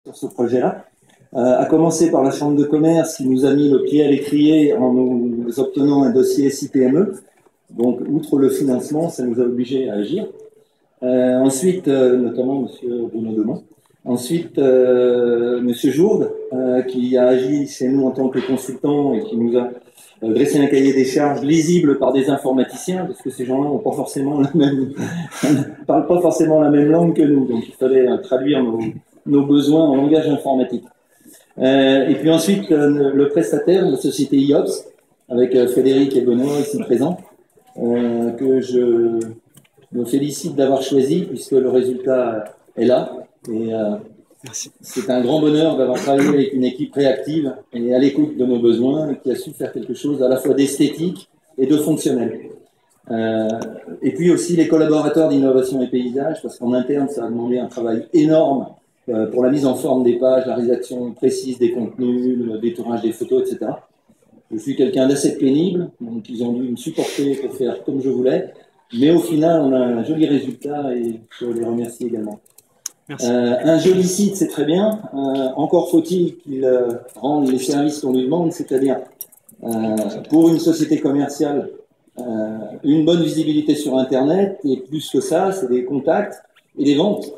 sur ce projet-là, à commencer par la Chambre de commerce qui nous a mis le pied à l'étrier en nous obtenant un dossier SIPME. Donc, outre le financement, ça nous a obligés à agir. Ensuite, notamment M. Bruno Demont. Ensuite, M. Jourde, qui a agi chez nous en tant que consultant et qui nous a dressé un cahier des charges lisible par des informaticiens, parce que ces gens-là n'ont pas forcément la même, parlent pas forcément la même langue que nous, donc il fallait traduire nos besoins en langage informatique. Et puis ensuite, le prestataire, la société IOPS, avec Frédéric et Benoît ici présents, que je me félicite d'avoir choisi, puisque le résultat est là. Et c'est un grand bonheur d'avoir travaillé avec une équipe réactive et à l'écoute de nos besoins, et qui a su faire quelque chose à la fois d'esthétique et de fonctionnel. Et puis aussi les collaborateurs d'innovation et paysage, parce qu'en interne, ça a demandé un travail énorme pour la mise en forme des pages, la rédaction précise des contenus, le détourage des photos, etc. Je suis quelqu'un d'assez pénible, donc ils ont dû me supporter pour faire comme je voulais. Mais au final, on a un joli résultat et je les remercie également. Un joli site, c'est très bien. Encore faut-il qu'il rende les services qu'on lui demande, c'est-à-dire pour une société commerciale, une bonne visibilité sur Internet, et plus que ça, c'est des contacts et des ventes.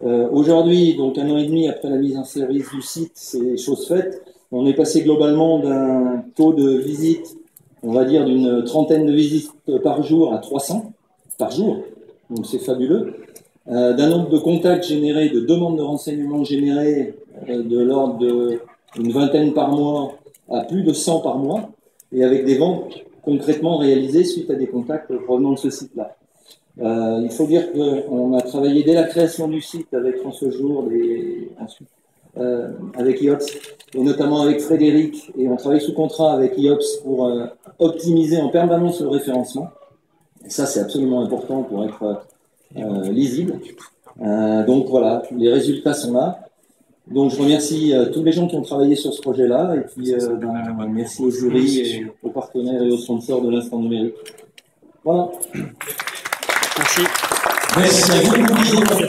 Aujourd'hui, donc 1 an et demi après la mise en service du site, c'est chose faite. On est passé globalement d'un taux de visite, on va dire d'une 30aine de visites par jour à 300 par jour, donc c'est fabuleux. D'un nombre de contacts générés, de demandes de renseignements générées de l'ordre d'une 20aine par mois à plus de 100 par mois, et avec des ventes concrètement réalisées suite à des contacts provenant de ce site-là. Il faut dire qu'on a travaillé dès la création du site avec François Jourde et ensuite avec IOPS, et notamment avec Frédéric, et on travaille sous contrat avec IOPS pour optimiser en permanence le référencement. Et ça, c'est absolument important pour être lisible. Donc voilà, les résultats sont là. Donc je remercie tous les gens qui ont travaillé sur ce projet-là, et puis merci aux jurys et aux partenaires et aux sponsors de l'Instant Numérique. Voilà. Merci. Merci à vous.